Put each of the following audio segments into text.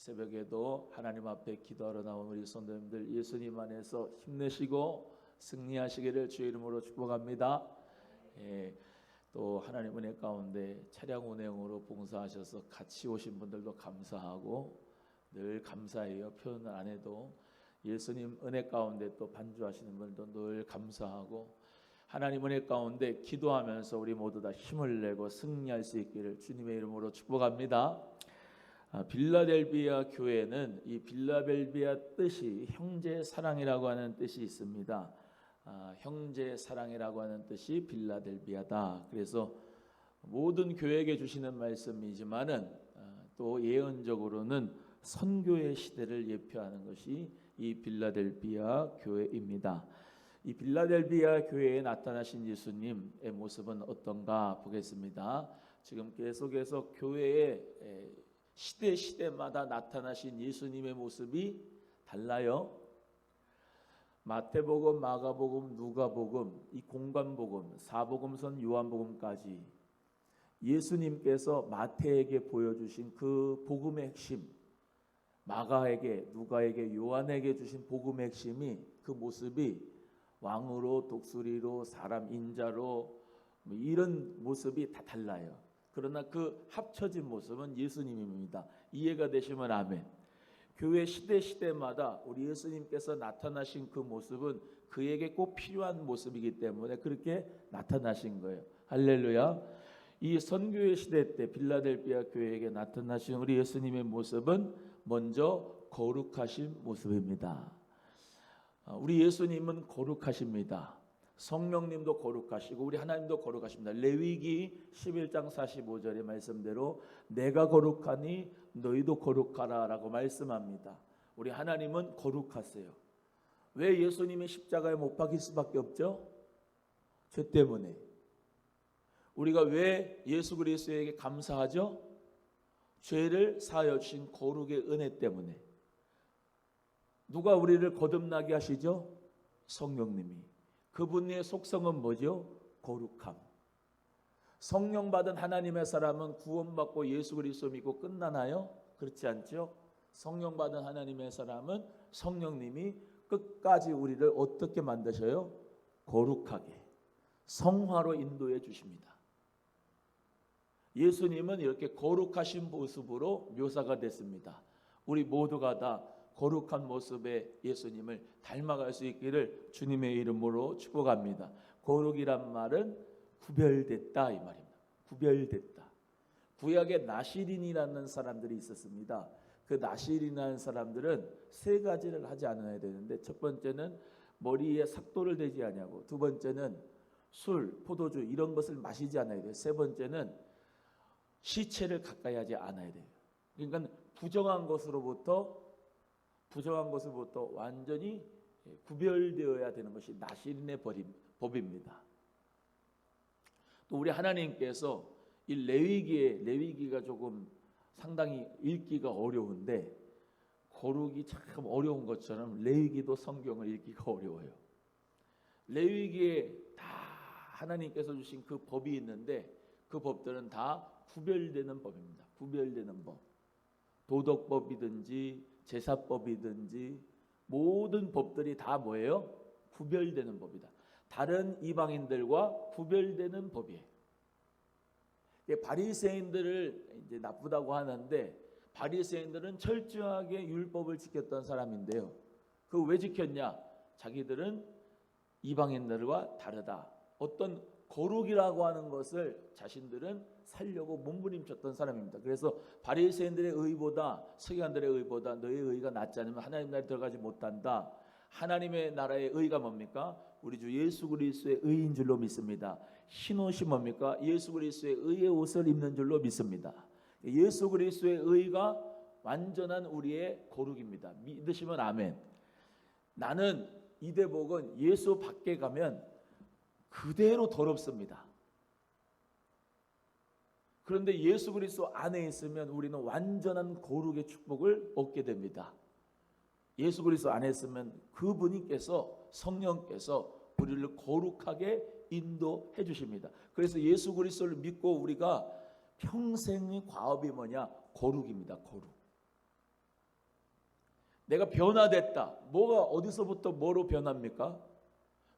새벽에도 하나님 앞에 기도하러 나온 우리 성도님들 예수님 안에서 힘내시고 승리하시기를 주의 이름으로 축복합니다. 또 하나님 은혜 가운데 차량 운행으로 봉사하셔서 같이 오신 분들도 감사하고 늘 감사해요. 표현을 안 해도 예수님 은혜 가운데 또 반주하시는 분들도 늘 감사하고 하나님 은혜 가운데 기도하면서 우리 모두 다 힘을 내고 승리할 수 있기를 주님의 이름으로 축복합니다. 빌라델비아 교회는 이 빌라델비아 뜻이 형제 사랑이라고 하는 뜻이 있습니다. 형제 사랑이라고 하는 뜻이 빌라델비아다. 그래서 모든 교회에게 주시는 말씀이지만은 또 예언적으로는 선교의 시대를 예표하는 것이 이 빌라델비아 교회입니다. 이 빌라델비아 교회에 나타나신 예수님의 모습은 어떤가 보겠습니다. 지금 계속해서 교회에 시대마다 나타나신 예수님의 모습이 달라요. 마태복음, 마가복음, 누가복음, 이 공관복음, 사복음선, 요한복음까지 예수님께서 마태에게 보여주신 그 복음의 핵심, 마가에게, 누가에게, 요한에게 주신 복음의 핵심이 그 모습이 왕으로, 독수리로, 사람 인자로 이런 모습이 다 달라요. 그러나 그 합쳐진 모습은 예수님입니다. 이해가 되시면 아멘. 교회 시대마다 우리 예수님께서 나타나신 그 모습은 그에게 꼭 필요한 모습이기 때문에 그렇게 나타나신 거예요. 할렐루야. 이 선교의 시대 때 빌라델비아 교회에게 나타나신 우리 예수님의 모습은 먼저 거룩하신 모습입니다. 우리 예수님은 거룩하십니다. 성령님도 거룩하시고 우리 하나님도 거룩하십니다. 레위기 11장 45절의 말씀대로 내가 거룩하니 너희도 거룩하라 라고 말씀합니다. 우리 하나님은 거룩하세요. 왜 예수님이 십자가에 못 박힐 수밖에 없죠? 죄 때문에. 우리가 왜 예수 그리스도에게 감사하죠? 죄를 사하여 주신 거룩의 은혜 때문에. 누가 우리를 거듭나게 하시죠? 성령님이. 그분의 속성은 뭐죠? 거룩함. 성령 받은 하나님의 사람은 구원받고 예수 그리스도 믿고 끝나나요? 그렇지 않죠? 성령 받은 하나님의 사람은 성령님이 끝까지 우리를 어떻게 만드셔요? 거룩하게 성화로 인도해 주십니다. 예수님은 이렇게 거룩하신 모습으로 묘사가 됐습니다. 우리 모두가 다 거룩한 모습의 예수님을 닮아갈 수 있기를 주님의 이름으로 축복합니다. 거룩이란 말은 구별됐다 이 말입니다. 구별됐다. 구약에 나시린이라는 사람들이 있었습니다. 그 나시린이라는 사람들은 세 가지를 하지 않아야 되는데 첫 번째는 머리에 삭도를 대지 아니하고 두 번째는 술, 포도주 이런 것을 마시지 않아야 돼요. 세 번째는 시체를 가까이 하지 않아야 돼요. 그러니까 부정한 것으로부터 완전히 구별되어야 되는 것이 나시린의 법입니다. 또 우리 하나님께서 이 레위기가 조금 상당히 읽기가 어려운데 거룩이 참 어려운 것처럼 레위기도 성경을 읽기가 어려워요. 레위기에 다 하나님께서 주신 그 법이 있는데 그 법들은 다 구별되는 법입니다. 구별되는 법. 도덕법이든지 제사법이든지 모든 법들이 다 뭐예요? 구별되는 법이다. 다른 이방인들과 구별되는 법이에요. 바리새인들을 이제 나쁘다고 하는데 바리새인들은 철저하게 율법을 지켰던 사람인데요. 그 왜 지켰냐? 자기들은 이방인들과 다르다. 어떤 거룩이라고 하는 것을 자신들은 살려고 몸부림쳤던 사람입니다. 그래서 바리새인들의 의보다 서기관들의 의보다 너의 의가 낫지 않으면 하나님 나라에 들어가지 못한다. 하나님의 나라의 의가 뭡니까? 우리 주 예수 그리스도의 의인 줄로 믿습니다. 흰 옷이 뭡니까? 예수 그리스도의 의의 옷을 입는 줄로 믿습니다. 예수 그리스도의 의가 완전한 우리의 거룩입니다. 믿으시면 아멘. 나는 이대복은 예수 밖에 가면 그대로 더럽습니다. 그런데 예수 그리스도 안에 있으면 우리는 완전한 거룩의 축복을 얻게 됩니다. 예수 그리스도 안에 있으면 그분께서 성령께서 우리를 거룩하게 인도해 주십니다. 그래서 예수 그리스도를 믿고 우리가 평생의 과업이 뭐냐? 거룩입니다. 거룩. 내가 변화됐다. 뭐가 어디서부터 뭐로 변합니까?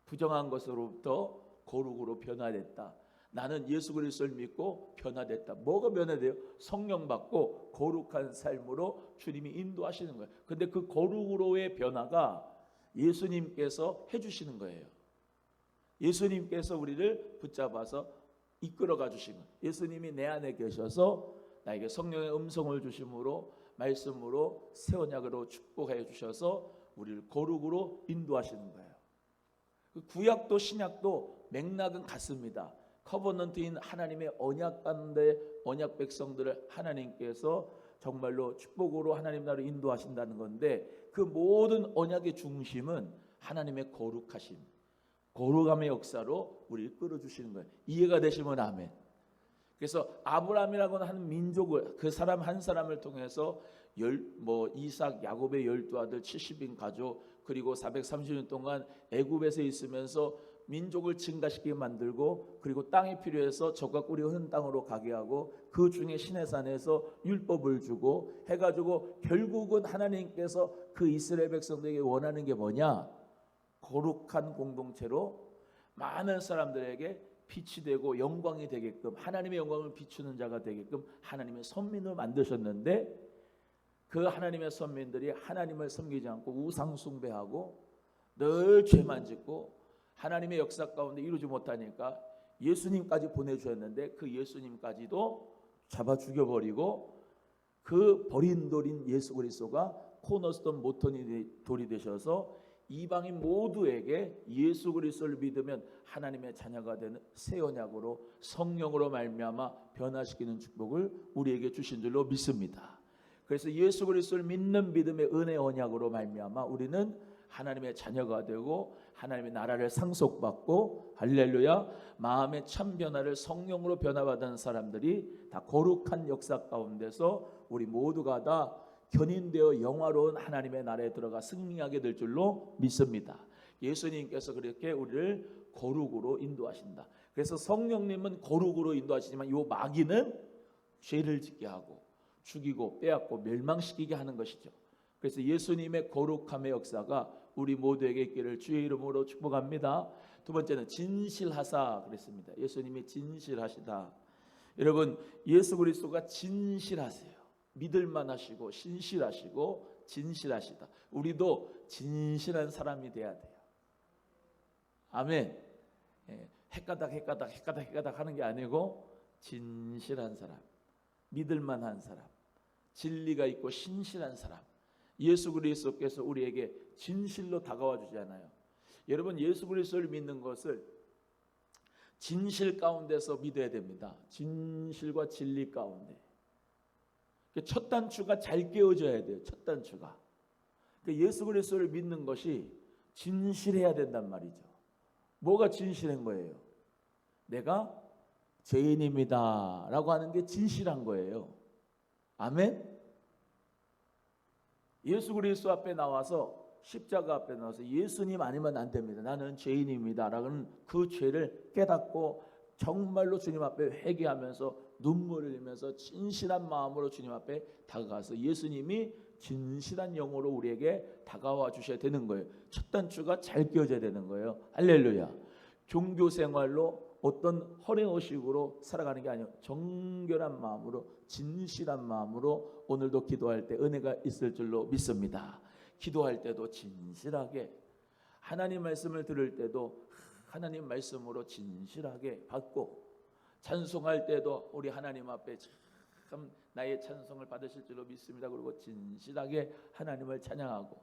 부정한 것으로부터 거룩으로 변화됐다. 나는 예수 그리스도를 믿고 변화됐다. 뭐가 변화돼요? 성령 받고 거룩한 삶으로 주님이 인도하시는 거예요. 근데 그 거룩으로의 변화가 예수님께서 해주시는 거예요. 예수님께서 우리를 붙잡아서 이끌어가 주신 거예요. 예수님이 내 안에 계셔서 나에게 성령의 음성을 주심으로 말씀으로 새 언약으로 축복해 주셔서 우리를 거룩으로 인도하시는 거예요. 구약도 신약도 맥락은 같습니다. 커버넌트인 하나님의 언약 가운데 언약 백성들을 하나님께서 정말로 축복으로 하나님 나라로 인도하신다는 건데, 그 모든 언약의 중심은 하나님의 거룩하심, 거룩함의 역사로 우리를 끌어주시는 거예요. 이해가 되시면 아멘. 그래서 아브라함이라고 하는 민족을, 그 사람 한 사람을 통해서 이삭, 야곱의 12아들 70인 가족, 그리고 430년 동안 애굽에서 있으면서 민족을 증가시키게 만들고, 그리고 땅이 필요해서 적과 꿀이 흐른 땅으로 가게 하고, 그 중에 시내산에서 율법을 주고 해가지고 결국은 하나님께서 그 이스라엘 백성들에게 원하는 게 뭐냐? 거룩한 공동체로 많은 사람들에게 빛이 되고 영광이 되게끔, 하나님의 영광을 비추는 자가 되게끔 하나님의 선민을 만드셨는데, 그 하나님의 선민들이 하나님을 섬기지 않고 우상 숭배하고 늘 죄만 짓고 하나님의 역사 가운데 이루지 못하니까 예수님까지 보내주셨는데, 그 예수님까지도 잡아 죽여버리고, 그 버린 돌인 예수 그리스도가 코너스톤 모터니 돌이 되셔서 이방인 모두에게 예수 그리스도를 믿으면 하나님의 자녀가 되는 새 언약으로 성령으로 말미암아 변화시키는 축복을 우리에게 주신 줄로 믿습니다. 그래서 예수 그리스도를 믿는 믿음의 은혜 언약으로 말미암아 우리는 하나님의 자녀가 되고 하나님의 나라를 상속받고, 할렐루야, 마음의 참 변화를 성령으로 변화받은 사람들이 다 거룩한 역사 가운데서 우리 모두가 다 견인되어 영화로운 하나님의 나라에 들어가 승리하게 될 줄로 믿습니다. 예수님께서 그렇게 우리를 거룩으로 인도하신다. 그래서 성령님은 거룩으로 인도하시지만 이 마귀는 죄를 짓게 하고 죽이고 빼앗고 멸망시키게 하는 것이죠. 그래서 예수님의 거룩함의 역사가 우리 모두에게 있기를 주의 이름으로 축복합니다. 두 번째는 진실하사 그랬습니다. 예수님이 진실하시다. 여러분, 예수 그리스도가 진실하세요. 믿을만 하시고 신실하시고 진실하시다. 우리도 진실한 사람이 돼야 돼요. 아멘. 헷가닥 하는 게 아니고 진실한 사람, 믿을만한 사람, 진리가 있고 신실한 사람. 예수 그리스도께서 우리에게 진실로 다가와 주잖아요. 여러분, 예수 그리스도를 믿는 것을 진실 가운데서 믿어야 됩니다. 진실과 진리 가운데. 첫 단추가 잘 깨어져야 돼요. 첫 단추가. 예수 그리스도를 믿는 것이 진실해야 된단 말이죠. 뭐가 진실한 거예요? 내가 죄인입니다 라고 하는 게 진실한 거예요. 아멘. 예수 그리스도 앞에 나와서, 십자가 앞에 나와서 예수님 아니면 안 됩니다, 나는 죄인입니다 라는 그 죄를 깨닫고 정말로 주님 앞에 회개하면서 눈물을 흘리면서 진실한 마음으로 주님 앞에 다가가서 예수님이 진실한 영으로 우리에게 다가와 주셔야 되는 거예요. 첫 단추가 잘 끼워져야 되는 거예요. 할렐루야. 종교 생활로 어떤 허례허식으로 살아가는 게 아니고 정결한 마음으로, 진실한 마음으로 오늘도 기도할 때 은혜가 있을 줄로 믿습니다. 기도할 때도 진실하게, 하나님 말씀을 들을 때도 하나님 말씀으로 진실하게 받고, 찬송할 때도 우리 하나님 앞에 참 나의 찬송을 받으실 줄로 믿습니다. 그리고 진실하게 하나님을 찬양하고,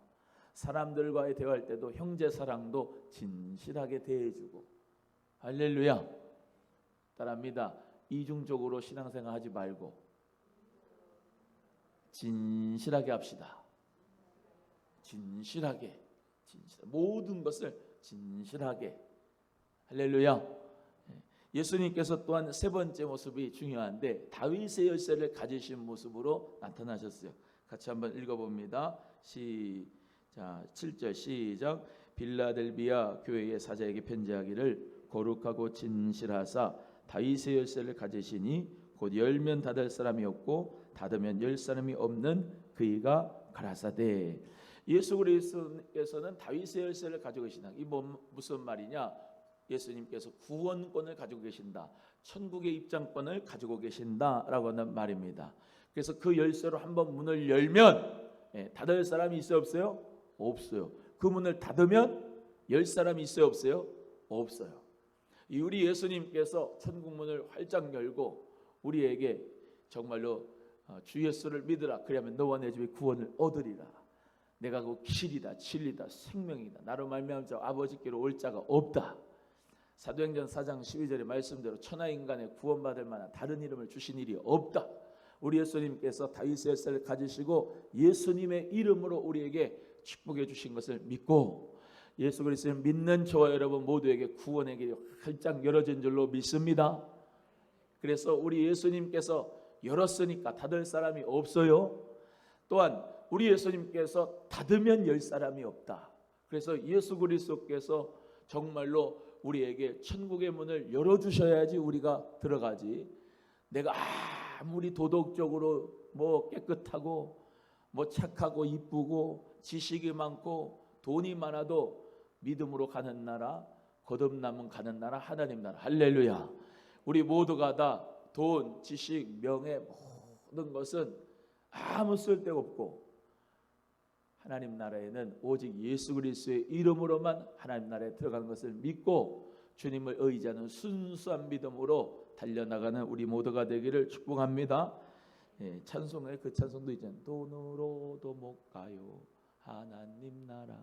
사람들과의 대화할 때도 형제 사랑도 진실하게 대해주고, 할렐루야. 따라합니다. 이중적으로 신앙생활 하지 말고 진실하게 합시다. 진실하게, 모든 것을 진실하게. 할렐루야. 예수님께서 또한 세 번째 모습이 중요한데, 다윗의 열쇠를 가지신 모습으로 나타나셨어요. 같이 한번 읽어봅니다. 시작. 7절 시작. 빌라델비아 교회의 사자에게 편지하기를 거룩하고 진실하사 다윗의 열쇠를 가지시니 곧 열면 닫을 사람이 없고 닫으면 열 사람이 없는 그이가 가라사대. 예수 그리스도께서는 다윗의 열쇠를 가지고 계신다. 이 무슨 말이냐? 예수님께서 구원권을 가지고 계신다. 천국의 입장권을 가지고 계신다라고 하는 말입니다. 그래서 그 열쇠로 한번 문을 열면 닫을 사람이 있어요, 없어요? 없어요. 그 문을 닫으면 열 사람이 있어요, 없어요? 없어요. 우리 예수님께서 천국 문을 활짝 열고 우리에게 정말로 주 예수를 믿으라. 그러면 너와 내 집에 구원을 얻으리라. 내가 그 길이다, 진리다, 생명이다. 나로 말미암아 아버지께로 올 자가 없다. 사도행전 4장 12절의 말씀대로 천하 인간에 구원받을 만한 다른 이름을 주신 일이 없다. 우리 예수님께서 다윗의 열쇠를 가지시고 예수님의 이름으로 우리에게 축복해 주신 것을 믿고 예수 그리스도를 믿는 저와 여러분 모두에게 구원의 길이 활짝 열어진 줄로 믿습니다. 그래서 우리 예수님께서 열었으니까 닫을 사람이 없어요. 또한 우리 예수님께서 닫으면 열 사람이 없다. 그래서 예수 그리스도께서 정말로 우리에게 천국의 문을 열어주셔야지 우리가 들어가지. 내가 아무리 도덕적으로 깨끗하고 착하고 이쁘고 지식이 많고 돈이 많아도 믿음으로 가는 나라, 거듭남은 가는 나라, 하나님 나라. 할렐루야. 우리 모두가 다 돈, 지식, 명예 모든 것은 아무 쓸데가 없고 하나님 나라에는 오직 예수 그리스도의 이름으로만 하나님 나라에 들어가는 것을 믿고 주님을 의지하는 순수한 믿음으로 달려나가는 우리 모두가 되기를 축복합니다. 찬송에 그 찬송도 있잖아요. 돈으로도 못 가요 하나님 나라,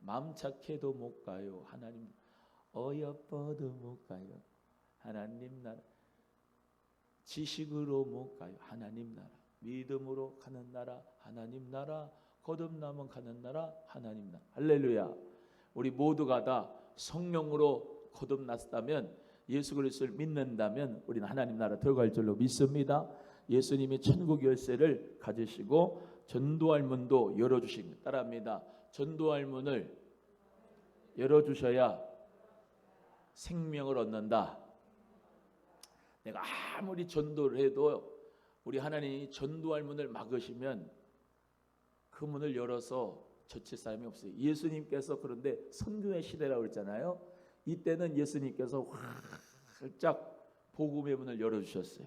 마음 착해도 못 가요 하나님, 어여뻐도 못 가요 하나님 나라, 지식으로 못 가요 하나님 나라, 믿음으로 가는 나라 하나님 나라, 거듭남은 가는 나라 하나님 나라. 할렐루야. 우리 모두가 다 성령으로 거듭났다면 예수 그리스도를 믿는다면 우리는 하나님 나라 들어갈 줄로 믿습니다. 예수님이 천국 열쇠를 가지시고 전도할 문도 열어주신 것 따라합니다. 전도할 문을 열어주셔야 생명을 얻는다. 내가 아무리 전도를 해도 우리 하나님이 전도할 문을 막으시면 그 문을 열어서 젖힐 사람이 없어요. 예수님께서 그런데 선교의 시대라고 했잖아요. 이때는 예수님께서 활짝 복음의 문을 열어주셨어요.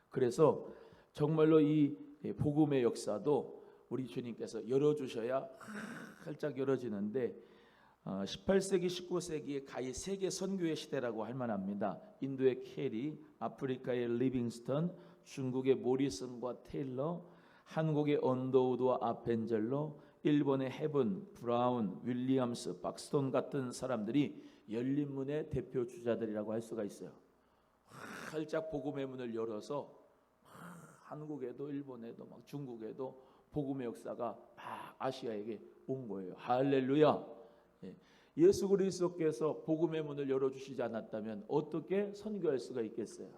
그래서 정말로 이 복음의 역사도 우리 주님께서 열어주셔야 활짝 열어지는데 18세기, 19세기의 가히 세계 선교의 시대라고 할 만합니다. 인도의 캐리, 아프리카의 리빙스턴, 중국의 모리슨과 테일러, 한국의 언더우드와 아펜젤로, 일본의 헤븐, 브라운, 윌리엄스, 박스톤 같은 사람들이 열린 문의 대표 주자들이라고 할 수가 있어요. 활짝 복음의 문을 열어서 한국에도 일본에도 중국에도 복음의 역사가 막 아시아에게 온 거예요. 할렐루야. 예수 그리스도께서 복음의 문을 열어주시지 않았다면 어떻게 선교할 수가 있겠어요?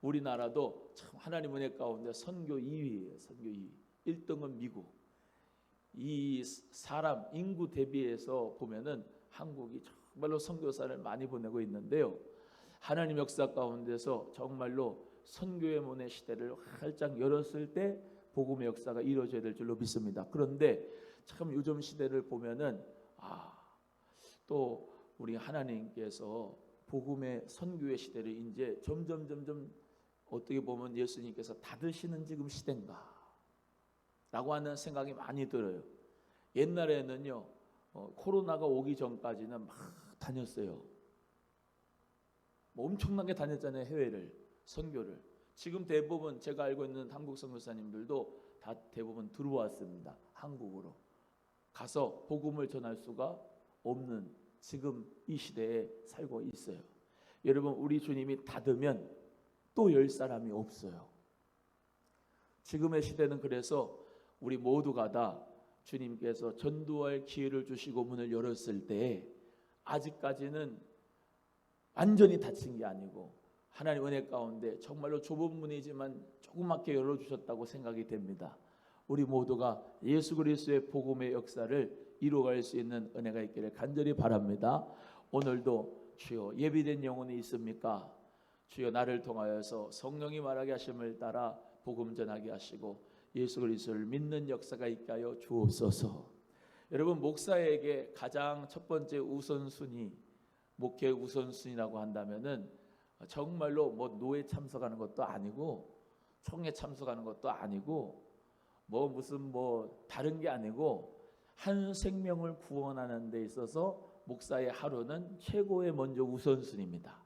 우리나라도 참 하나님 은혜 가운데 선교 2위예요. 선교 2위. 1등은 미국. 이 사람 인구 대비해서 보면은 한국이 정말로 선교사를 많이 보내고 있는데요. 하나님 역사 가운데서 정말로 선교의 문의 시대를 활짝 열었을 때 복음의 역사가 이루어져야 될 줄로 믿습니다. 그런데 참 요즘 시대를 보면은 또 우리 하나님께서 복음의 선교의 시대를 이제 점점 어떻게 보면 예수님께서 닫으시는 지금 시대인가 라고 하는 생각이 많이 들어요. 옛날에는요 코로나가 오기 전까지는 막 다녔어요. 엄청나게 다녔잖아요. 해외를 선교를. 지금 대부분 제가 알고 있는 한국 선교사님들도 다 대부분 들어왔습니다. 한국으로 가서 복음을 전할 수가 없는 지금 이 시대에 살고 있어요. 여러분 우리 주님이 닫으면 또 열 사람이 없어요. 지금의 시대는 그래서 우리 모두가 다 주님께서 전도할 기회를 주시고 문을 열었을 때 아직까지는 완전히 닫힌 게 아니고 하나님 은혜 가운데 정말로 좁은 문이지만 조그맣게 열어주셨다고 생각이 됩니다. 우리 모두가 예수 그리스도의 복음의 역사를 이루어갈 수 있는 은혜가 있기를 간절히 바랍니다. 오늘도 주여 예비된 영혼이 있습니까? 주여 나를 통하여서 성령이 말하게 하심을 따라 복음 전하게 하시고 예수 그리스도를 믿는 역사가 있게 하여 주옵소서. 여러분, 목사에게 가장 첫 번째 우선순위, 목회 우선순위라고 한다면은 정말로 뭐 노에 참석하는 것도 아니고 총회 참석하는 것도 아니고 뭐 무슨 뭐 다른 게 아니고 한 생명을 구원하는 데 있어서 목사의 하루는 최고의 먼저 우선순위입니다.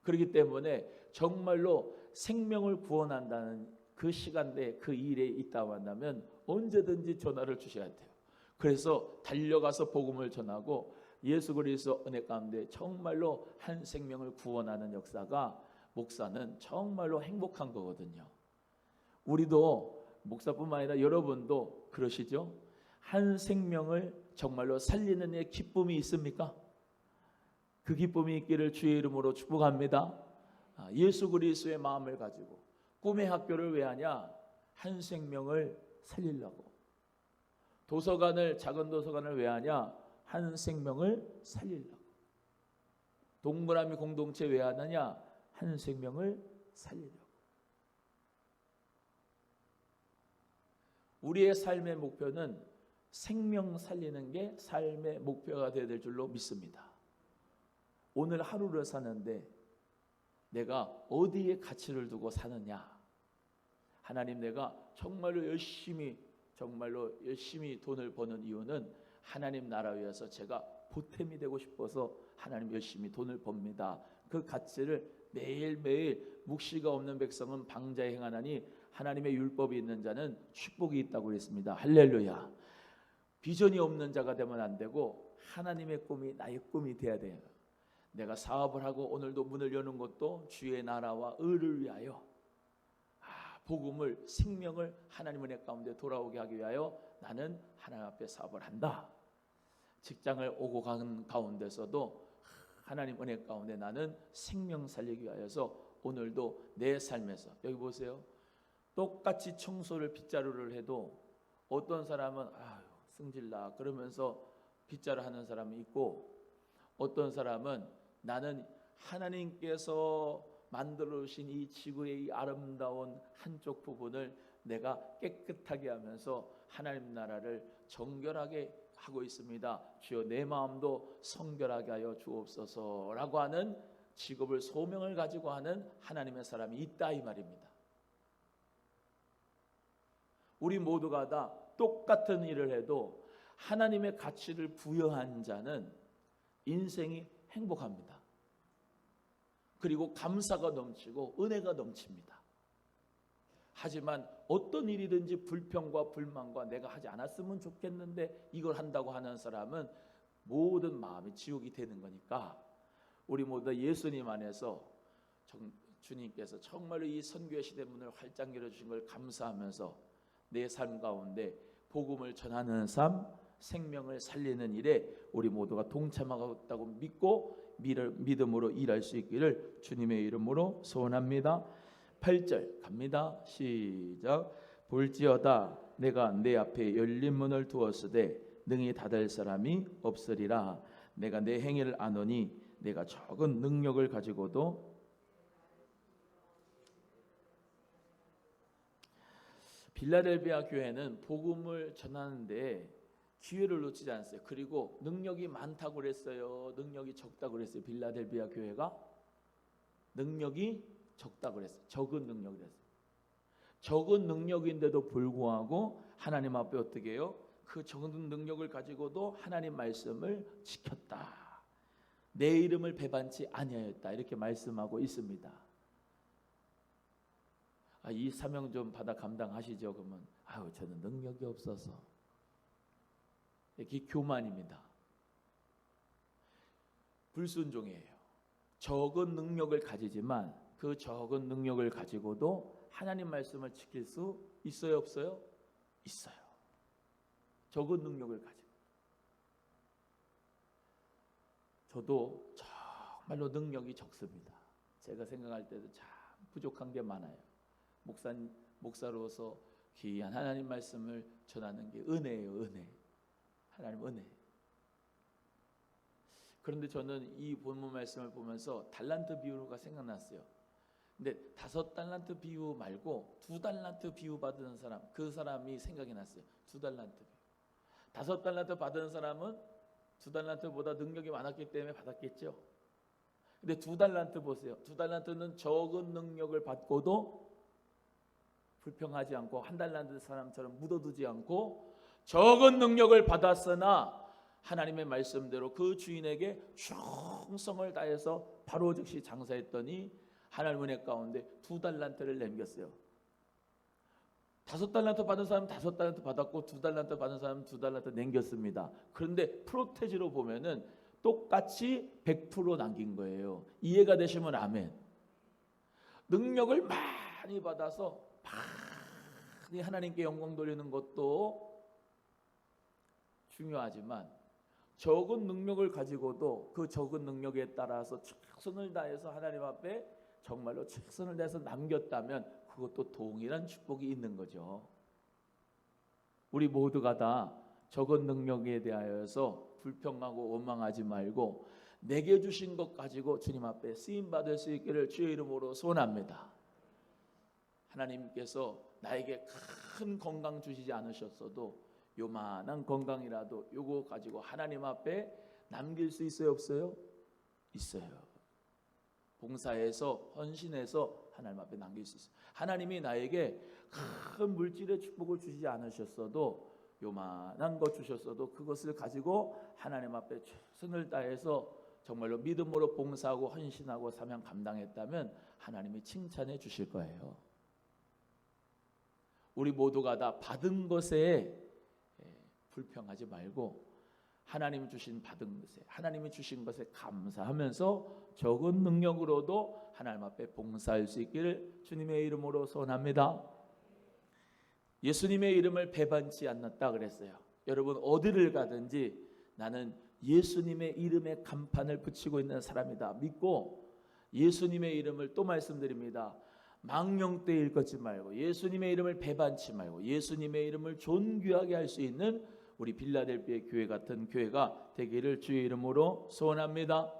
그렇기 때문에 정말로 생명을 구원한다는 그 시간대에 그 일에 있다고 한다면 언제든지 전화를 주셔야 돼요. 그래서 달려가서 복음을 전하고 예수 그리스도 은혜 가운데 정말로 한 생명을 구원하는 역사가 목사는 정말로 행복한 거거든요. 우리도 목사뿐만 아니라 여러분도 그러시죠? 한 생명을 정말로 살리는 데 기쁨이 있습니까? 그 기쁨이 있기를 주의 이름으로 축복합니다. 예수 그리스도의 마음을 가지고 꿈의 학교를 왜 하냐? 한 생명을 살리려고. 도서관을, 작은 도서관을 왜 하냐? 한 생명을 살리려고. 동그라미 공동체 왜 하느냐? 한 생명을 살리려고. 우리의 삶의 목표는 생명 살리는 게 삶의 목표가 되어야 될 줄로 믿습니다. 오늘 하루를 사는데 내가 어디에 가치를 두고 사느냐? 하나님, 내가 정말로 열심히 돈을 버는 이유는 하나님 나라 위해서 제가 보탬이 되고 싶어서 하나님 열심히 돈을 법니다. 그 가치를 매일매일 묵시가 없는 백성은 방자에 행하나니 하나님의 율법이 있는 자는 축복이 있다고 했습니다. 할렐루야. 비전이 없는 자가 되면 안 되고 하나님의 꿈이 나의 꿈이 돼야 돼요. 내가 사업을 하고 오늘도 문을 여는 것도 주의 나라와 의를 위하여, 복음을, 생명을 하나님의 은혜 가운데 돌아오게 하기 위하여 나는 하나님 앞에 사업을 한다. 직장을 오고 가는 가운데서도 하나님 은혜 가운데 나는 생명 살리기 위하여서 오늘도 내 삶에서, 여기 보세요, 똑같이 청소를 빗자루를 해도 어떤 사람은 승질나 그러면서 빗자루 하는 사람이 있고, 어떤 사람은 나는 하나님께서 만들어주신 이 지구의 이 아름다운 한쪽 부분을 내가 깨끗하게 하면서 하나님 나라를 정결하게 하고 있습니다. 주여 내 마음도 성결하게 하여 주옵소서라고 하는 직업을, 소명을 가지고 하는 하나님의 사람이 있다 이 말입니다. 우리 모두가 다 똑같은 일을 해도 하나님의 가치를 부여한 자는 인생이 행복합니다. 그리고 감사가 넘치고 은혜가 넘칩니다. 하지만 어떤 일이든지 불평과 불만과 내가 하지 않았으면 좋겠는데 이걸 한다고 하는 사람은 모든 마음이 지옥이 되는 거니까 우리 모두 다 예수님 안에서 주님께서 정말로 이 선교의 시대 문을 활짝 열어주신 걸 감사하면서 내 삶 가운데 복음을 전하는 삶, 생명을 살리는 일에 우리 모두가 동참하겠다고 믿고 믿음으로 일할 수 있기를 주님의 이름으로 소원합니다. 8절 갑니다. 시작. 볼지어다 내가 내 앞에 열린 문을 두었으되 능히 닫을 사람이 없으리라. 내가 내 행위를 아노니 내가 적은 능력을 가지고도 빌라델비아 교회는 복음을 전하는데 기회를 놓치지 않았어요. 그리고 능력이 많다고 그랬어요? 능력이 적다고 그랬어요? 빌라델비아 교회가 능력이 적다고 그랬어요. 적은 능력이랬어요. 적은 능력인데도 불구하고 하나님 앞에 어떻게 해요? 그 적은 능력을 가지고도 하나님 말씀을 지켰다. 내 이름을 배반치 아니하였다. 이렇게 말씀하고 있습니다. 이 사명 좀 받아 감당하시죠? 그러면 저는 능력이 없어서. 이게 교만입니다. 불순종이에요. 적은 능력을 가지지만 그 적은 능력을 가지고도 하나님 말씀을 지킬 수 있어요, 없어요? 있어요. 적은 능력을 가지고. 저도 정말로 능력이 적습니다. 제가 생각할 때도 참 부족한 게 많아요. 목사로서 귀한 하나님 말씀을 전하는 게 은혜예요, 은혜. 하나님 은혜. 그런데 저는 이 본문 말씀을 보면서 달란트 비유가 생각났어요. 근데 5달란트 비유 말고 2달란트 비유 받은 사람, 그 사람이 생각이 났어요. 2달란트 비유. 5달란트 받은 사람은 2달란트보다 능력이 많았기 때문에 받았겠죠. 근데 2달란트 보세요. 2달란트는 적은 능력을 받고도 불평하지 않고 1달란트 사람처럼 묻어두지 않고 적은 능력을 받았으나 하나님의 말씀대로 그 주인에게 충성을 다해서 바로 즉시 장사했더니 하나님 은혜 가운데 2달란트를 남겼어요. 5달란트 받은 사람은 5달란트 받았고 2달란트 받은 사람은 2달란트 남겼습니다. 그런데 프로테지로 보면은 똑같이 100% 남긴 거예요. 이해가 되시면 아멘. 능력을 많이 받아서 많이 하나님께 영광 돌리는 것도 중요하지만 적은 능력을 가지고도 그 적은 능력에 따라서 최선을 다해서 하나님 앞에 정말로 최선을 다해서 남겼다면 그것도 동일한 축복이 있는 거죠. 우리 모두가 다 적은 능력에 대하여서 불평하고 원망하지 말고 내게 주신 것 가지고 주님 앞에 쓰임 받을 수 있기를 주의 이름으로 소원합니다. 하나님께서 나에게 큰 건강 주시지 않으셨어도 요만한 건강이라도 요거 가지고 하나님 앞에 남길 수 있어요, 없어요? 있어요. 봉사해서 헌신해서 하나님 앞에 남길 수 있어요. 하나님이 나에게 큰 물질의 축복을 주시지 않으셨어도 요만한 것 주셨어도 그것을 가지고 하나님 앞에 최선을 다해서 정말로 믿음으로 봉사하고 헌신하고 사명 감당했다면 하나님이 칭찬해 주실 거예요. 우리 모두가 다 받은 것에 불평하지 말고 하나님이 주신 받은 것에 하나님이 주신 것에 감사하면서 적은 능력으로도 하나님 앞에 봉사할 수 있기를 주님의 이름으로 소원합니다. 예수님의 이름을 배반치 않았다 그랬어요. 여러분 어디를 가든지 나는 예수님의 이름에 간판을 붙이고 있는 사람이다 믿고 예수님의 이름을 또 말씀드립니다. 망령되이 일컫지 말고 예수님의 이름을 배반치 말고 예수님의 이름을 존귀하게 할 수 있는 우리 빌라델비아 교회 같은 교회가 되기를 주의 이름으로 소원합니다.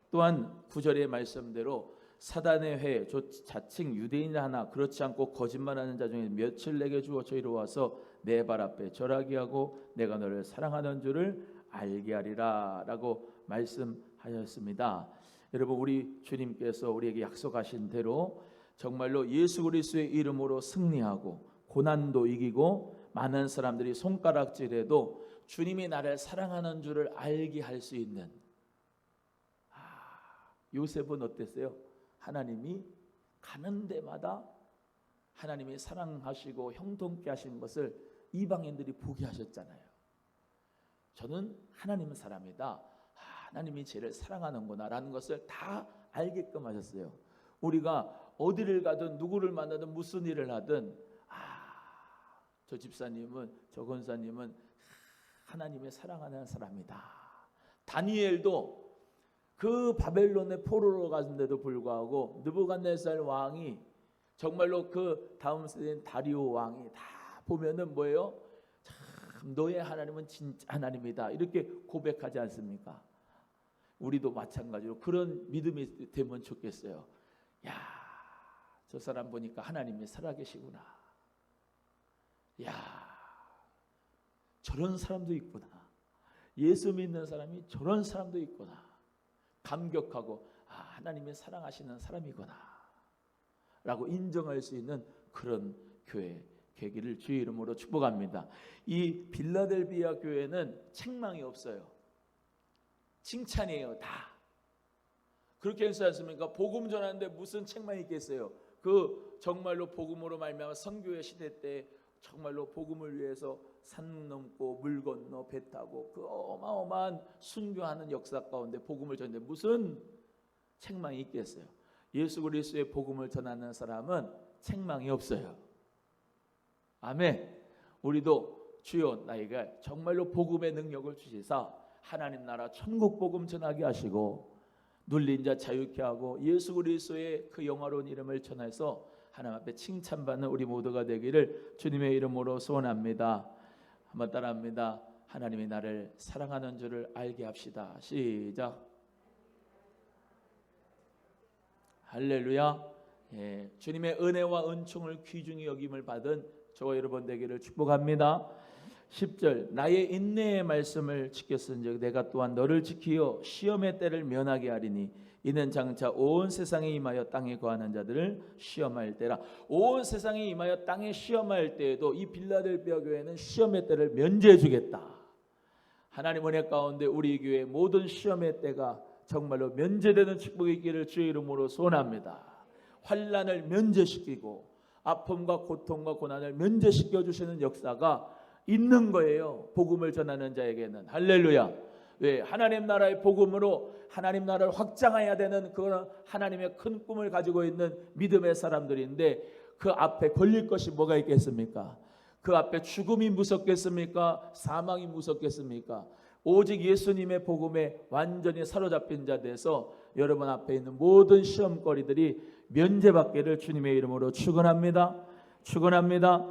또한 9절의 말씀대로 사단의 회 자칭 유대인 하나 그렇지 않고 거짓말하는 자 중에 몇을 내게 주어 저희로 와서 내 발 앞에 절하게 하고 내가 너를 사랑하는 줄을 알게 하리라 라고 말씀하셨습니다. 여러분 우리 주님께서 우리에게 약속하신 대로 정말로 예수 그리스도의 이름으로 승리하고 고난도 이기고 많은 사람들이 손가락질해도 주님이 나를 사랑하는 줄을 알게 할 수 있는 요셉은 어땠어요? 하나님이 가는 데마다 하나님이 사랑하시고 형통케 하신 것을 이방인들이 보게 하셨잖아요. 저는 하나님 사람이다. 하나님이 쟤를 사랑하는구나 라는 것을 다 알게끔 하셨어요. 우리가 어디를 가든 누구를 만나든 무슨 일을 하든 저 집사님은 저 권사님은 하나님의 사랑하는 사람이다. 다니엘도 그 바벨론의 포로로 갔는데도 불구하고 느부갓네살 왕이 정말로 그 다음 세대인 다리오 왕이 다 보면은 뭐예요? 참 너의 하나님은 진짜 하나님이다 이렇게 고백하지 않습니까? 우리도 마찬가지로 그런 믿음이 되면 좋겠어요. 야, 저 사람 보니까 하나님이 살아계시구나. 야, 저런 사람도 있구나. 예수 믿는 사람이 저런 사람도 있구나. 감격하고 하나님이 사랑하시는 사람이구나 라고 인정할 수 있는 그런 교회 되기를 주의 이름으로 축복합니다. 이 빌라델비아 교회는 책망이 없어요. 칭찬이에요. 다 그렇게 했지 않습니까? 복음 전하는데 무슨 책망이 있겠어요? 그 정말로 복음으로 말미암아 선교의 시대 때 정말로 복음을 위해서 산 넘고 물 건너 배 타고 그 어마어마한 순교하는 역사 가운데 복음을 전하는데 무슨 책망이 있겠어요? 예수 그리스도의 복음을 전하는 사람은 책망이 없어요. 아멘. 우리도 주여 나에게 정말로 복음의 능력을 주시사 하나님 나라 천국 복음 전하게 하시고 눌린 자 자유케 하고 예수 그리스도의 그 영화로운 이름을 전해서 하나님 앞에 칭찬받는 우리 모두가 되기를 주님의 이름으로 소원합니다. 한번 따라합니다. 하나님이 나를 사랑하는 줄을 알게 합시다. 시작. 할렐루야. 주님의 은혜와 은총을 귀중히 여김을 받은 저와 여러분 되기를 축복합니다. 10절 나의 인내의 말씀을 지켰은즉 내가 또한 너를 지키어 시험의 때를 면하게 하리니 이는 장차 온 세상에 임하여 땅에 거하는 자들을 시험할 때라. 온 세상에 임하여 땅에 시험할 때에도 이 빌라델비아 교회는 시험의 때를 면제해 주겠다. 하나님 은혜 가운데 우리 교회 모든 시험의 때가 정말로 면제되는 축복이 있기를 주의 이름으로 소원합니다. 환난을 면제시키고 아픔과 고통과 고난을 면제시켜 주시는 역사가 있는 거예요. 복음을 전하는 자에게는. 할렐루야. 왜? 하나님 나라의 복음으로 하나님 나라를 확장해야 되는 그런 하나님의 큰 꿈을 가지고 있는 믿음의 사람들인데 그 앞에 걸릴 것이 뭐가 있겠습니까? 그 앞에 죽음이 무섭겠습니까? 사망이 무섭겠습니까? 오직 예수님의 복음에 완전히 사로잡힌 자 돼서 여러분 앞에 있는 모든 시험거리들이 면제받기를 주님의 이름으로 축원합니다. 축원합니다.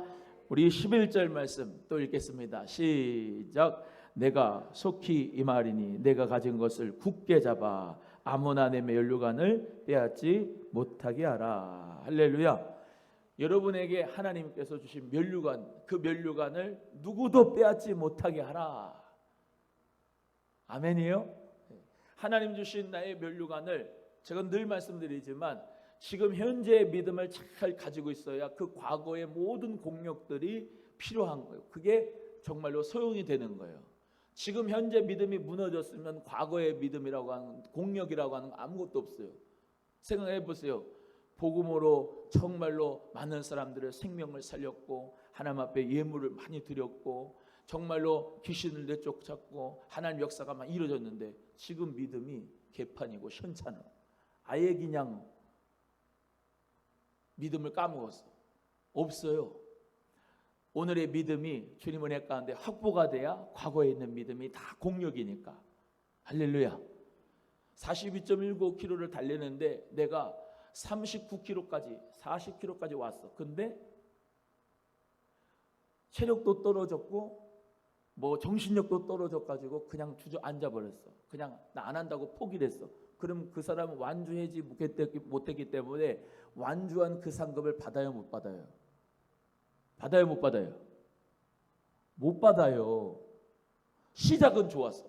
우리 11절 말씀 또 읽겠습니다. 시작. 내가 속히 임하리니 내가 가진 것을 굳게 잡아 아무나 내 면류관을 빼앗지 못하게 하라. 할렐루야. 여러분에게 하나님께서 주신 면류관, 그 면류관을 누구도 빼앗지 못하게 하라. 아멘이에요? 하나님 주신 나의 면류관을 제가 늘 말씀드리지만 지금 현재의 믿음을 잘 가지고 있어야 그 과거의 모든 공력들이 필요한 거예요. 그게 정말로 소용이 되는 거예요. 지금 현재 믿음이 무너졌으면 과거의 믿음이라고 하는 공력이라고 하는 거 아무것도 없어요. 생각해 보세요. 복음으로 정말로 많은 사람들의 생명을 살렸고 하나님 앞에 예물을 많이 드렸고 정말로 귀신을 내쫓았고 하나님 역사가 막 이루어졌는데 지금 믿음이 개판이고 현찮아. 아예 그냥 믿음을 까먹었어. 없어요. 오늘의 믿음이 주님 은혜 가운데 확보가 돼야 과거에 있는 믿음이 다 공력이니까. 할렐루야. 42.19km를 달리는데 내가 39km까지 40km까지 왔어. 근데 체력도 떨어졌고 뭐 정신력도 떨어져가지고 그냥 주저앉아 버렸어. 그냥 나 안 한다고 포기를 했어. 그럼 그 사람은 완주하지 못했기 때문에 완주한 그 상급을 받아요, 못 받아요? 받아요, 못 받아요? 못 받아요. 시작은 좋았어.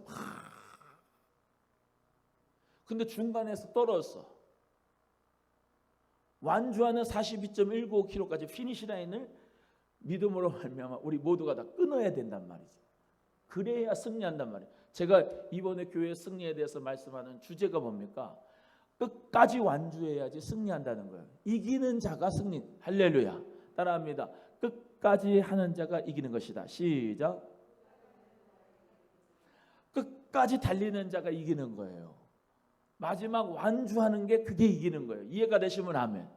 근데 중간에서 떨어졌어. 완주하는 42.195km까지 피니시 라인을 믿음으로 말미암아 우리 모두가 다 끊어야 된단 말이죠. 그래야 승리한단 말이에요. 제가 이번에 교회 승리에 대해서 말씀하는 주제가 뭡니까? 끝까지 완주해야지 승리한다는 거예요. 이기는 자가 승리. 할렐루야. 따라합니다. 끝까지 하는 자가 이기는 것이다. 시작. 끝까지 달리는 자가 이기는 거예요. 마지막 완주하는 게 그게 이기는 거예요. 이해가 되시면 아멘.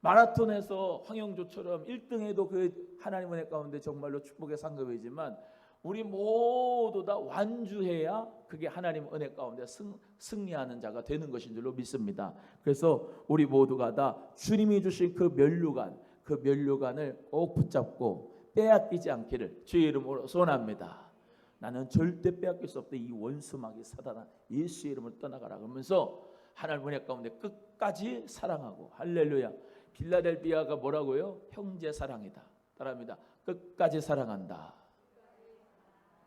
마라톤에서 황영조처럼 1등해도 그 하나님 은혜 가운데 정말로 축복의 상급이지만 우리 모두 다 완주해야 그게 하나님 은혜 가운데 승리하는 자가 되는 것인 줄로 믿습니다. 그래서 우리 모두가 다 주님이 주신 그 면류관, 그 면류관을 꼭 붙잡고 빼앗기지 않기를 주의 이름으로 소원합니다. 나는 절대 빼앗길 수 없다. 이 원수마귀 사단아 예수의 이름을 떠나가라 그러면서 하나님 은혜 가운데 끝까지 사랑하고 할렐루야. 빌라델비아가 뭐라고요? 형제 사랑이다. 따라합니다. 끝까지 사랑한다.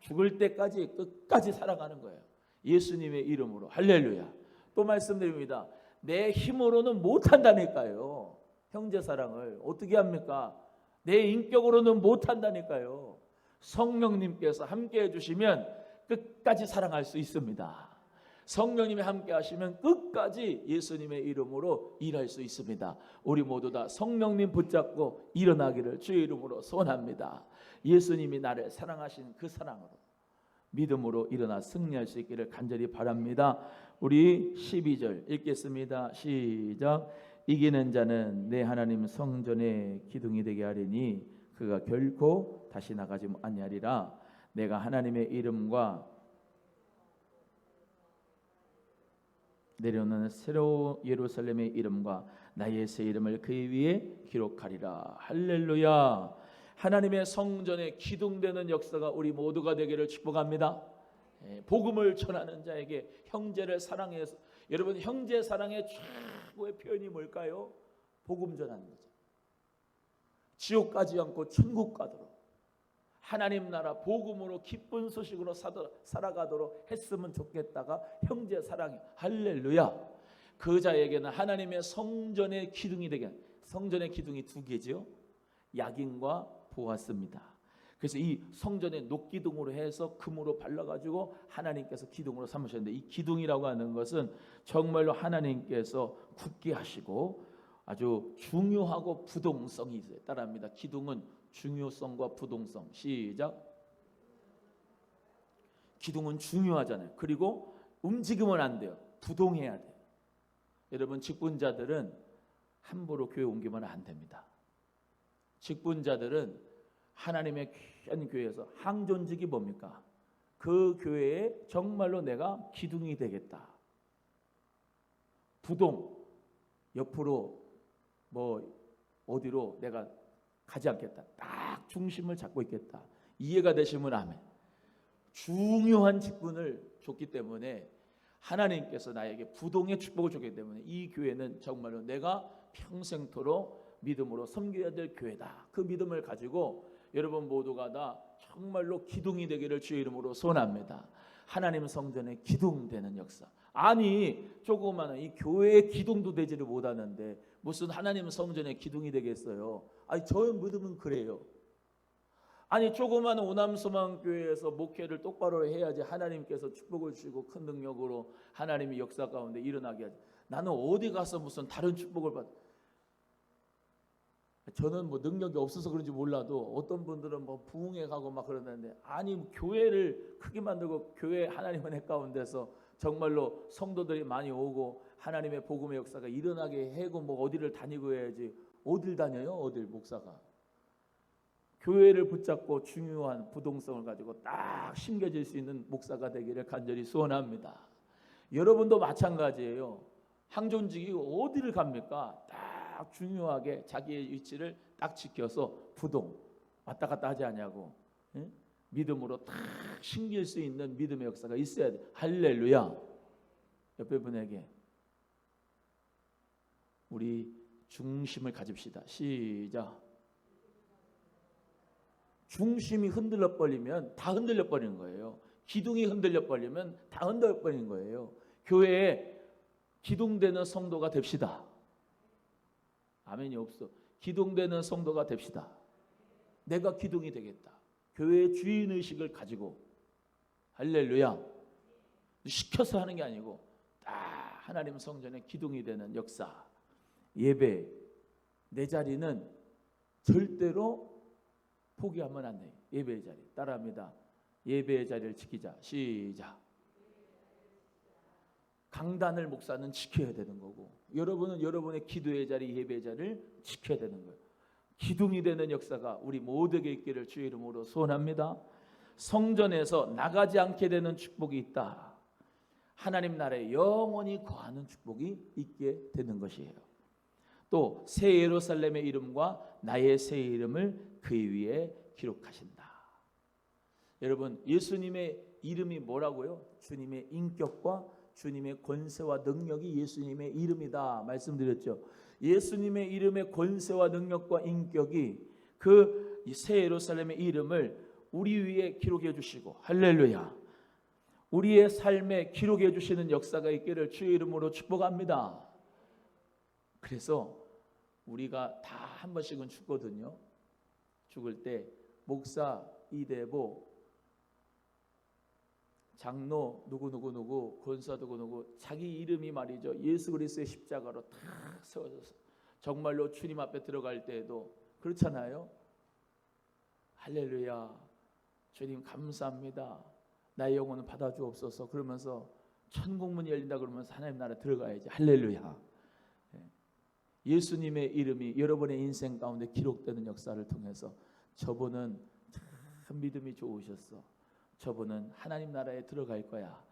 죽을 때까지 끝까지 사랑하는 거예요. 예수님의 이름으로 할렐루야. 또 말씀드립니다. 내 힘으로는 못한다니까요. 형제 사랑을 어떻게 합니까? 내 인격으로는 못한다니까요. 성령님께서 함께 해주시면 끝까지 사랑할 수 있습니다. 성령님이 함께 하시면 끝까지 예수님의 이름으로 일할 수 있습니다. 우리 모두 다 성령님 붙잡고 일어나기를 주의 이름으로 소원합니다. 예수님이 나를 사랑하신 그 사랑으로 믿음으로 일어나 승리할 수 있기를 간절히 바랍니다. 우리 12절 읽겠습니다. 시작. 이기는 자는 내 하나님 성전의 기둥이 되게 하리니 그가 결코 다시 나가지 아니하리라. 내가 하나님의 이름과 내려오는 새로운 예루살렘의 이름과 나의 새 이름을 그 위에 기록하리라. 할렐루야. 하나님의 성전에 기둥되는 역사가 우리 모두가 되기를 축복합니다. 복음을 전하는 자에게 형제를 사랑해서 여러분 형제 사랑의 최고의 표현이 뭘까요? 복음 전하는 거죠. 지옥 가지 않고 천국 가도록 하나님 나라 복음으로 기쁜 소식으로 살아가도록 했으면 좋겠다가 형제 사랑이 할렐루야. 그 자에게는 하나님의 성전의 기둥이 되게, 성전의 기둥이 두 개죠. 야긴과 보아스입니다. 그래서 이 성전의 녹기둥으로 해서 금으로 발라가지고 하나님께서 기둥으로 삼으셨는데, 이 기둥이라고 하는 것은 정말로 하나님께서 굳게 하시고 아주 중요하고 부동성이 있어요. 따라합니다. 기둥은 중요성과 부동성. 시작. 기둥은 중요하잖아요. 그리고 움직이면 안 돼요. 부동해야 돼요. 여러분, 직분자들은 함부로 교회 옮기면 안 됩니다. 직분자들은 하나님의 귀한 교회에서 항존직이 뭡니까? 그 교회에 정말로 내가 기둥이 되겠다. 부동, 옆으로 뭐 어디로 내가 가지 않겠다. 딱 중심을 잡고 있겠다. 이해가 되시면 아멘. 중요한 직분을 줬기 때문에 하나님께서 나에게 부동의 축복을 줬기 때문에 이 교회는 정말로 내가 평생토록 믿음으로 섬겨야 될 교회다. 그 믿음을 가지고 여러분 모두가 다 정말로 기둥이 되기를 주의 이름으로 소원합니다. 하나님 성전의 기둥되는 역사. 아니, 조그마한 이 교회의 기둥도 되지를 못하는데 무슨 하나님 성전의 기둥이 되겠어요? 아니, 저의 믿음은 그래요. 아니, 조그마한 오남소망교회에서 목회를 똑바로 해야지 하나님께서 축복을 주시고 큰 능력으로 하나님이 역사 가운데 일어나게 하지. 나는 어디 가서 무슨 다른 축복을 받. 저는 뭐 능력이 없어서 그런지 몰라도 어떤 분들은 뭐 부흥회 가고 막 그러는데, 아니, 교회를 크게 만들고 교회 하나님 은혜 가운데서 정말로 성도들이 많이 오고 하나님의 복음의 역사가 일어나게 해고 뭐 어디를 다니고 해야지. 어딜 다녀요? 어딜 목사가. 교회를 붙잡고 중요한 부동성을 가지고 딱 심겨질 수 있는 목사가 되기를 간절히 소원합니다. 여러분도 마찬가지예요. 항존직이 어디를 갑니까? 딱 중요하게 자기의 위치를 딱 지켜서 부동 왔다 갔다 하지 않냐고. 예? 믿음으로 딱 심길 수 있는 믿음의 역사가 있어야 돼. 할렐루야. 옆에 분에게 우리 중심을 가집시다. 시작. 중심이 흔들려 버리면 다 흔들려 버리는 거예요. 기둥이 흔들려 버리면 다 흔들려 버리는 거예요. 교회에 기둥되는 성도가 됩시다. 아멘이 없어. 기둥되는 성도가 됩시다. 내가 기둥이 되겠다. 교회의 주인의식을 가지고. 할렐루야. 시켜서 하는 게 아니고 딱 하나님 성전의 기둥이 되는 역사. 예배, 내 자리는 절대로 포기하면 안 돼요. 예배의 자리. 따라합니다. 예배의 자리를 지키자. 시작. 강단을 목사는 지켜야 되는 거고, 여러분은 여러분의 기도의 자리, 예배의 자리를 지켜야 되는 거예요. 기둥이 되는 역사가 우리 모두에게 있기를 주의 이름으로 소원합니다. 성전에서 나가지 않게 되는 축복이 있다. 하나님 나라에 영원히 거하는 축복이 있게 되는 것이에요. 또 새 예루살렘의 이름과 나의 새 이름을 그 위에 기록하신다. 여러분, 예수님의 이름이 뭐라고요? 주님의 인격과 주님의 권세와 능력이 예수님의 이름이다 말씀드렸죠. 예수님의 이름의 권세와 능력과 인격이 그 새 예루살렘의 이름을 우리 위에 기록해 주시고, 할렐루야, 우리의 삶에 기록해 주시는 역사가 있기를 주의 이름으로 축복합니다. 그래서 우리가 다 한 번씩은 죽거든요. 죽을 때 목사, 이대보, 장로 누구 권사 누구 자기 이름이 말이죠, 예수 그리스도의 십자가로 탁 세워져서 정말로 주님 앞에 들어갈 때에도 그렇잖아요. 할렐루야, 주님 감사합니다, 나의 영혼을 받아주옵소서 그러면서 천국문이 열린다 그러면서 하나님 나라 들어가야지. 할렐루야. 예수님의 이름이 여러분의 인생 가운데 기록되는 역사를 통해서 저분은 참 믿음이 좋으셨어, 저분은 하나님 나라에 들어갈 거야,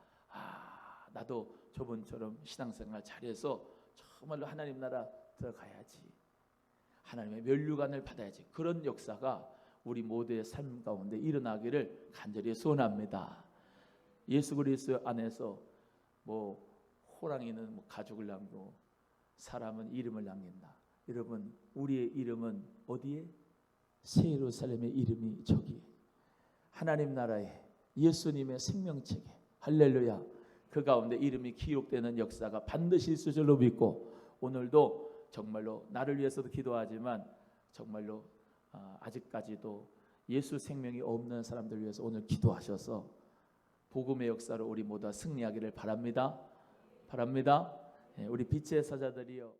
나도 저분처럼 신앙생활 잘해서 정말로 하나님 나라 들어가야지, 하나님의 면류관을 받아야지. 그런 역사가 우리 모두의 삶 가운데 일어나기를 간절히 소원합니다. 예수 그리스도 안에서 뭐 호랑이는 뭐 가죽을 남기고 사람은 이름을 남긴다. 여러분, 우리의 이름은 어디에? 새 예루살렘의 이름이 저기에. 하나님 나라에 예수님의 생명책에 할렐루야 그 가운데 이름이 기록되는 역사가 반드시 있을 줄로 믿고 오늘도 정말로 나를 위해서도 기도하지만 정말로 아직까지도 예수 생명이 없는 사람들 위해서 오늘 기도하셔서 복음의 역사로 우리 모두 승리하기를 바랍니다. 우리 빛의 사자들이여